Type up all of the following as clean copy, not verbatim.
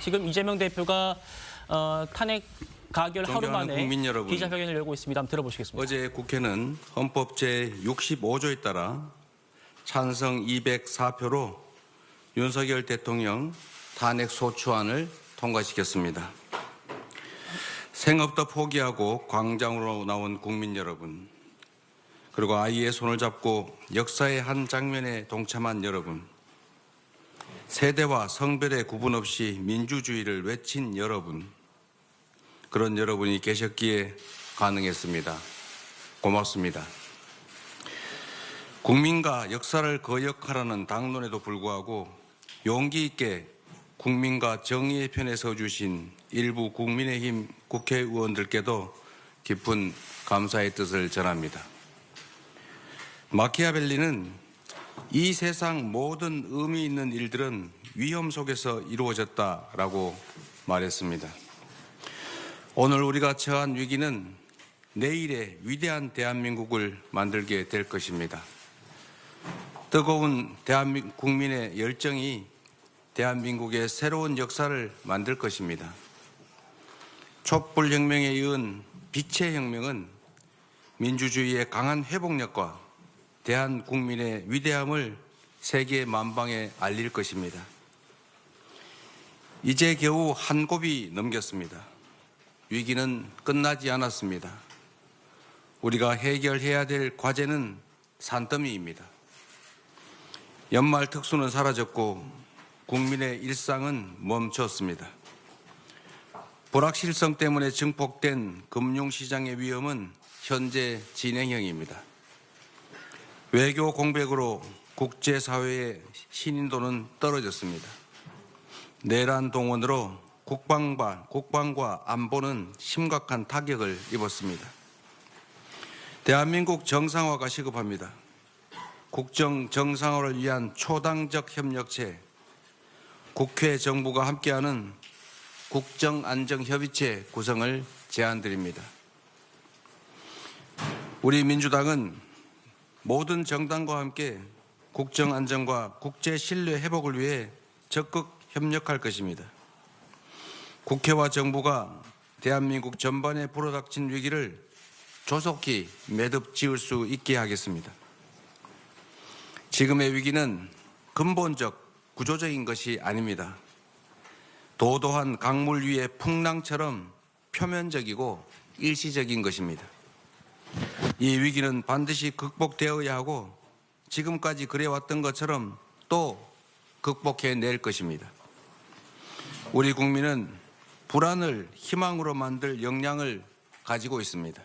지금 이재명 대표가 탄핵 가결 하루 만에 국민 여러분, 기자회견을 열고 있습니다. 한번 들어보시겠습니다. 어제 국회는 헌법 제65조에 따라 찬성 204표로 윤석열 대통령 탄핵 소추안을 통과시켰습니다. 생업도 포기하고 광장으로 나온 국민 여러분, 그리고 아이의 손을 잡고 역사의 한 장면에 동참한 여러분, 세대와 성별의 구분 없이 민주주의를 외친 여러분, 그런 여러분이 계셨기에 가능했습니다. 고맙습니다. 국민과 역사를 거역하라는 당론에도 불구하고 용기 있게 국민과 정의의 편에 서주신 일부 국민의힘 국회의원들께도 깊은 감사의 뜻을 전합니다. 마키아벨리는 이 세상 모든 의미 있는 일들은 위험 속에서 이루어졌다라고 말했습니다. 오늘 우리가 처한 위기는 내일의 위대한 대한민국을 만들게 될 것입니다. 뜨거운 대한민국 국민의 열정이 대한민국의 새로운 역사를 만들 것입니다. 촛불혁명에 이은 빛의 혁명은 민주주의의 강한 회복력과 대한국민의 위대함을 세계 만방에 알릴 것입니다. 이제 겨우 한 곱이 넘겼습니다. 위기는 끝나지 않았습니다. 우리가 해결해야 될 과제는 산더미입니다. 연말 특수는 사라졌고 국민의 일상은 멈췄습니다. 불확실성 때문에 증폭된 금융시장의 위험은 현재 진행형입니다. 외교 공백으로 국제사회의 신인도는 떨어졌습니다. 내란 동원으로 국방과 안보는 심각한 타격을 입었습니다. 대한민국 정상화가 시급합니다. 국정 정상화를 위한 초당적 협력체, 국회 정부가 함께하는 국정안정협의체 구성을 제안드립니다. 우리 민주당은 모든 정당과 함께 국정안정과 국제신뢰 회복을 위해 적극 협력할 것입니다. 국회와 정부가 대한민국 전반에 불어닥친 위기를 조속히 매듭 지을 수 있게 하겠습니다. 지금의 위기는 근본적 구조적인 것이 아닙니다. 도도한 강물 위의 풍랑처럼 표면적이고 일시적인 것입니다. 이 위기는 반드시 극복되어야 하고 지금까지 그래왔던 것처럼 또 극복해낼 것입니다. 우리 국민은 불안을 희망으로 만들 역량을 가지고 있습니다.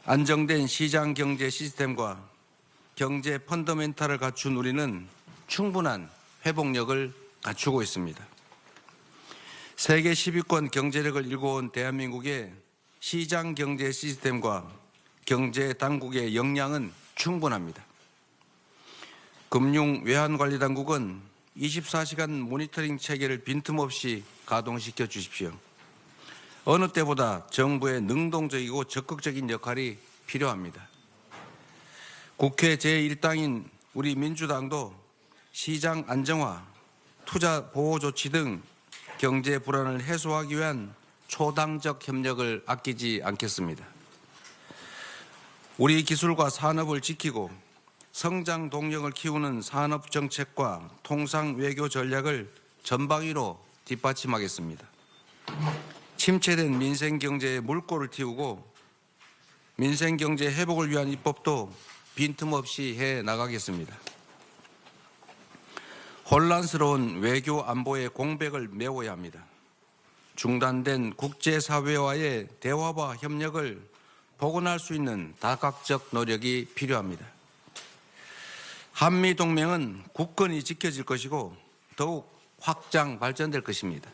안정된 시장 경제 시스템과 경제 펀더멘탈을 갖춘 우리는 충분한 회복력을 갖추고 있습니다. 세계 10위권 경제력을 일궈온 대한민국의 시장 경제 시스템과 경제 당국의 역량은 충분합니다. 금융 외환관리 당국은 24시간 모니터링 체계를 빈틈없이 가동시켜 주십시오. 어느 때보다 정부의 능동적이고 적극적인 역할이 필요합니다. 국회 제1당인 우리 민주당도 시장 안정화, 투자 보호 조치 등 경제 불안을 해소하기 위한 초당적 협력을 아끼지 않겠습니다. 우리 기술과 산업을 지키고 성장 동력을 키우는 산업 정책과 통상 외교 전략을 전방위로 뒷받침하겠습니다. 침체된 민생 경제에 물꼬를 틔우고 민생 경제 회복을 위한 입법도 빈틈없이 해 나가겠습니다. 혼란스러운 외교 안보의 공백을 메워야 합니다. 중단된 국제사회와의 대화와 협력을 복원할 수 있는 다각적 노력이 필요합니다. 한미동맹은 굳건히 지켜질 것이고 더욱 확장 발전될 것입니다.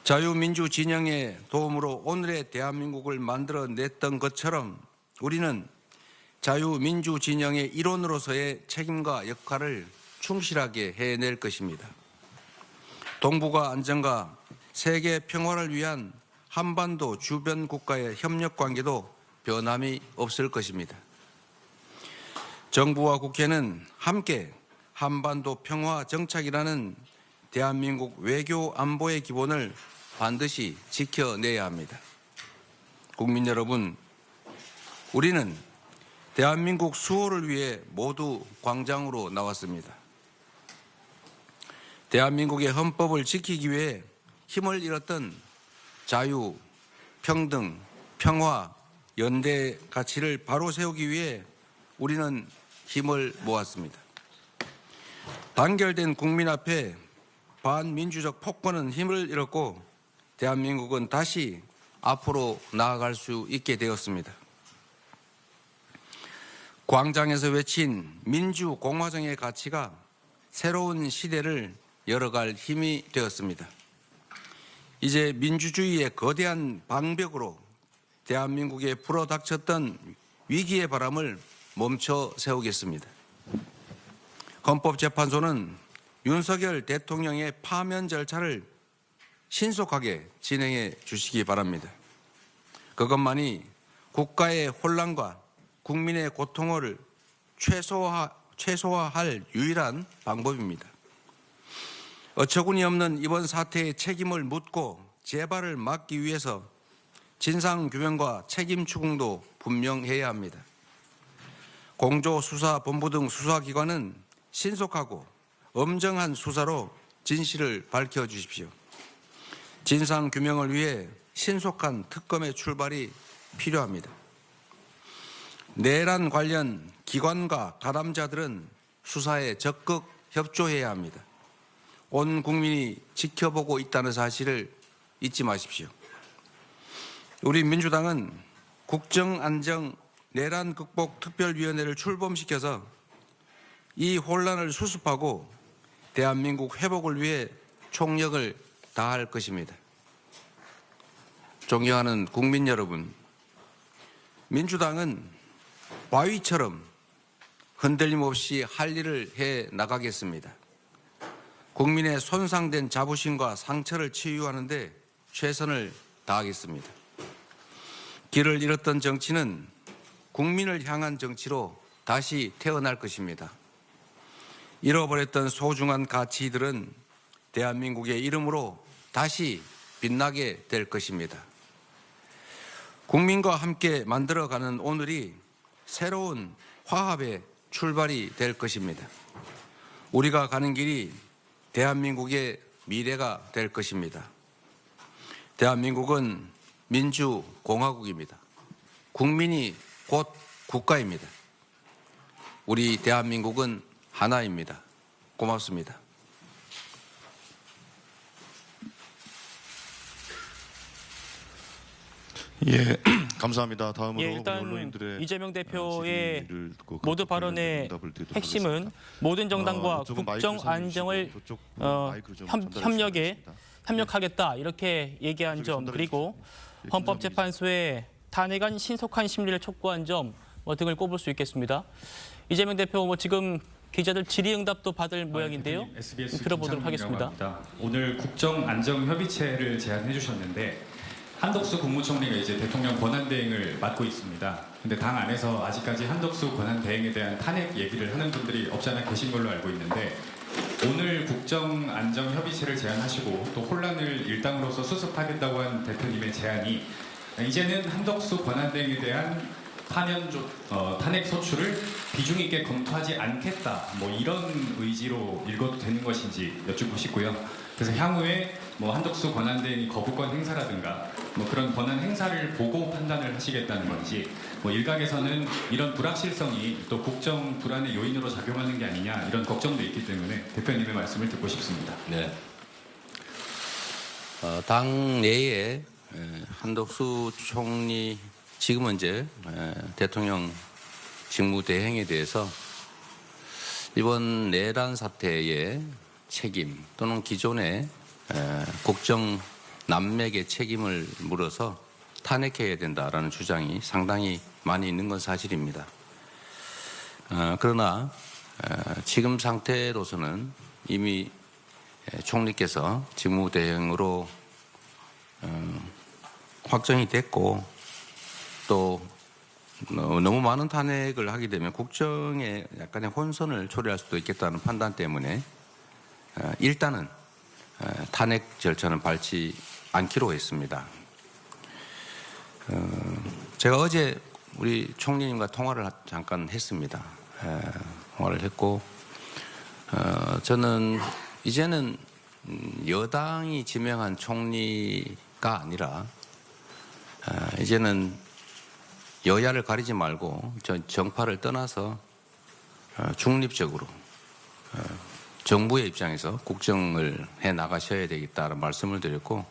자유민주 진영의 도움으로 오늘의 대한민국을 만들어냈던 것처럼 우리는 자유민주 진영의 일원으로서의 책임과 역할을 충실하게 해낼 것입니다. 동북아 안정과 세계 평화를 위한 한반도 주변 국가의 협력 관계도 변함이 없을 것입니다. 정부와 국회는 함께 한반도 평화 정착이라는 대한민국 외교 안보의 기본을 반드시 지켜내야 합니다. 국민 여러분, 우리는 대한민국 수호를 위해 모두 광장으로 나왔습니다. 대한민국의 헌법을 지키기 위해 힘을 잃었던 자유, 평등, 평화, 연대 가치를 바로 세우기 위해 우리는 힘을 모았습니다. 단결된 국민 앞에 반민주적 폭거는 힘을 잃었고 대한민국은 다시 앞으로 나아갈 수 있게 되었습니다. 광장에서 외친 민주공화정의 가치가 새로운 시대를 열어갈 힘이 되었습니다. 이제 민주주의의 거대한 방벽으로 대한민국에 불어닥쳤던 위기의 바람을 멈춰 세우겠습니다. 헌법재판소는 윤석열 대통령의 파면 절차를 신속하게 진행해 주시기 바랍니다. 그것만이 국가의 혼란과 국민의 고통을 최소화할 유일한 방법입니다. 어처구니 없는 이번 사태의 책임을 묻고 재발을 막기 위해서 진상규명과 책임 추궁도 분명해야 합니다. 공조수사본부 등 수사기관은 신속하고 엄정한 수사로 진실을 밝혀주십시오. 진상규명을 위해 신속한 특검의 출발이 필요합니다. 내란 관련 기관과 가담자들은 수사에 적극 협조해야 합니다. 온 국민이 지켜보고 있다는 사실을 잊지 마십시오. 우리 민주당은 국정안정 내란 극복 특별위원회를 출범시켜서 이 혼란을 수습하고 대한민국 회복을 위해 총력을 다할 것입니다. 존경하는 국민 여러분, 민주당은 바위처럼 흔들림 없이 할 일을 해 나가겠습니다. 국민의 손상된 자부심과 상처를 치유하는 데 최선을 다하겠습니다. 길을 잃었던 정치는 국민을 향한 정치로 다시 태어날 것입니다. 잃어버렸던 소중한 가치들은 대한민국의 이름으로 다시 빛나게 될 것입니다. 국민과 함께 만들어가는 오늘이 새로운 화합의 출발이 될 것입니다. 우리가 가는 길이 대한민국의 미래가 될 것입니다. 대한민국은 민주공화국입니다. 국민이 곧 국가입니다. 우리 대한민국은 하나입니다. 고맙습니다. 예, 감사합니다. 다음으로 예, 일단 언론인들의 이재명 대표의 질의를 듣고 모두 각각 발언의 응답을 드리도록 핵심은 하겠습니다. 모든 정당과 조금 국정 마이크를 안정을 살려주시고 저쪽 마이크를 좀 전달해 주시겠습니다. 협력하겠다 이렇게 얘기한 저기 점, 전달해 그리고 주시고. 예, 헌법재판소의 탄핵안 신속한 심리를 촉구한 점 등을 꼽을 수 있겠습니다. 이재명 대표 지금 기자들 질의응답도 받을 모양인데요. SBS 들어보도록 하겠습니다. 합니다. 오늘 국정안정협의체를 제안해 주셨는데 한덕수 국무총리가 이제 대통령 권한대행을 맡고 있습니다. 근데 당 안에서 아직까지 한덕수 권한대행에 대한 탄핵 얘기를 하는 분들이 없지 않아 계신 걸로 알고 있는데 오늘 국정안정협의체를 제안하시고 또 혼란을 일당으로서 수습하겠다고 한 대표님의 제안이 이제는 한덕수 권한대행에 대한 탄핵 소추를 비중 있게 검토하지 않겠다, 이런 의지로 읽어도 되는 것인지 여쭙고 싶고요. 그래서 향후에 한덕수 권한대행이 거부권 행사라든가 그런 권한 행사를 보고 판단을 하시겠다는 건지, 일각에서는 이런 불확실성이 또 국정 불안의 요인으로 작용하는 게 아니냐 이런 걱정도 있기 때문에 대표님의 말씀을 듣고 싶습니다. 네. 당 내에 한덕수 총리 지금은 이제 대통령 직무대행에 대해서 이번 내란 사태의 책임 또는 기존의 국정 난맥의 책임을 물어서 탄핵해야 된다라는 주장이 상당히 많이 있는 건 사실입니다. 그러나 지금 상태로서는 이미 총리께서 직무대행으로 확정이 됐고 또 너무 많은 탄핵을 하게 되면 국정에 약간의 혼선을 초래할 수도 있겠다는 판단 때문에 일단은 탄핵 절차는 밟지 않기로 했습니다. 제가 어제 우리 총리님과 통화를 잠깐 했습니다. 통화를 했고 저는 이제는 여당이 지명한 총리가 아니라 이제는 여야를 가리지 말고 정파를 떠나서 중립적으로 정부의 입장에서 국정을 해 나가셔야 되겠다는 말씀을 드렸고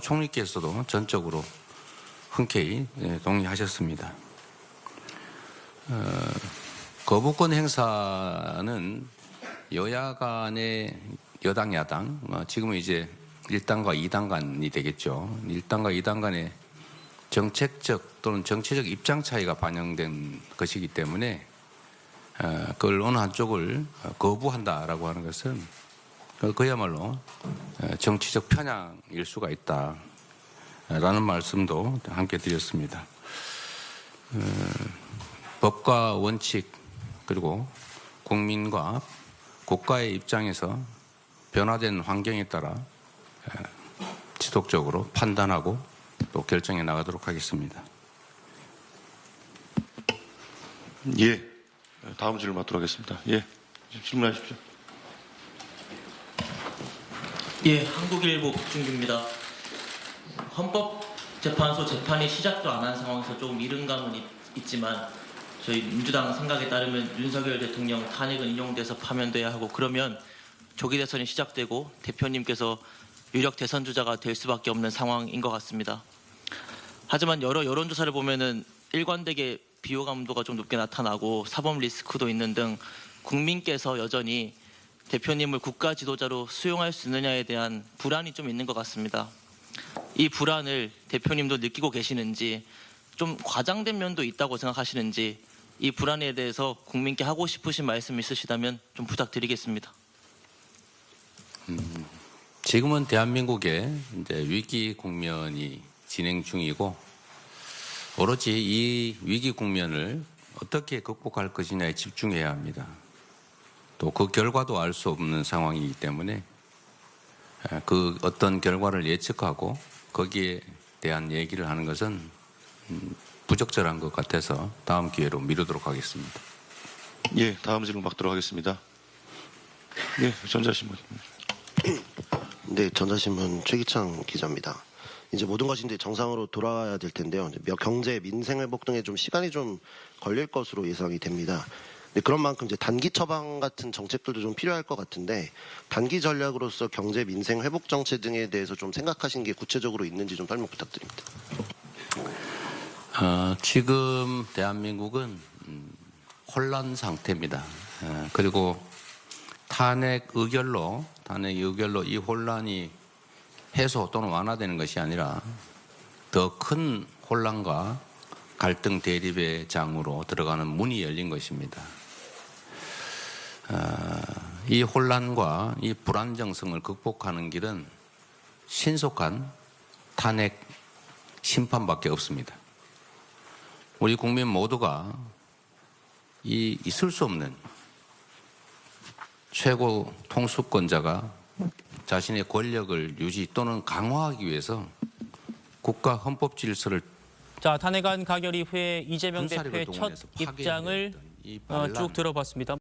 총리께서도 전적으로 흔쾌히 동의하셨습니다. 거부권 행사는 여야 간의 여당 야당 지금은 이제 1당과 2당 간이 되겠죠. 1당과 2당 간의 정책적 또는 정치적 입장 차이가 반영된 것이기 때문에 그걸 어느 한쪽을 거부한다라고 하는 것은 그야말로 정치적 편향일 수가 있다라는 말씀도 함께 드렸습니다. 법과 원칙 그리고 국민과 국가의 입장에서 변화된 환경에 따라 지속적으로 판단하고 또 결정해 나가도록 하겠습니다. 예, 다음 질문 받도록 하겠습니다. 예, 질문하십시오. 예, 한국일보 박준규입니다. 헌법재판소 재판이 시작도 안 한 상황에서 조금 이른 감은 있지만 저희 민주당 생각에 따르면 윤석열 대통령 탄핵은 인용돼서 파면돼야 하고 그러면 조기 대선이 시작되고 대표님께서 유력 대선 주자가 될 수밖에 없는 상황인 것 같습니다. 하지만 여러 여론조사를 보면은 일관되게 비호감도가 좀 높게 나타나고 사법 리스크도 있는 등 국민께서 여전히 대표님을 국가 지도자로 수용할 수 있느냐에 대한 불안이 좀 있는 것 같습니다. 이 불안을 대표님도 느끼고 계시는지 좀 과장된 면도 있다고 생각하시는지 이 불안에 대해서 국민께 하고 싶으신 말씀 있으시다면 좀 부탁드리겠습니다. 지금은 대한민국에 이제 위기 국면이 진행 중이고 오로지 이 위기 국면을 어떻게 극복할 것이냐에 집중해야 합니다. 또 그 결과도 알 수 없는 상황이기 때문에 그 어떤 결과를 예측하고 거기에 대한 얘기를 하는 것은 부적절한 것 같아서 다음 기회로 미루도록 하겠습니다. 예, 다음 질문 받도록 하겠습니다. 예, 전자신문. 네, 전자신문 최기창 기자입니다. 이제 모든 것이 이제 정상으로 돌아와야 될 텐데요. 경제, 민생 회복 등에 좀 시간이 좀 걸릴 것으로 예상이 됩니다. 네, 그런 만큼 이제 단기 처방 같은 정책들도 좀 필요할 것 같은데 단기 전략으로서 경제, 민생 회복 정책 등에 대해서 좀 생각하신 게 구체적으로 있는지 좀 설명 부탁드립니다. 지금 대한민국은 혼란 상태입니다. 그리고 탄핵 의결로 이 혼란이 해소 또는 완화되는 것이 아니라 더 큰 혼란과 갈등 대립의 장으로 들어가는 문이 열린 것입니다. 이 혼란과 이 불안정성을 극복하는 길은 신속한 탄핵 심판밖에 없습니다. 우리 국민 모두가 이 있을 수 없는 최고 통수권자가 자신의 권력을 유지 또는 강화하기 위해서 국가 헌법 질서를 자, 탄핵안 가결 이후에 이재명 군사력을 대표의 첫 동원해서 입장을 이 쭉 들어봤습니다.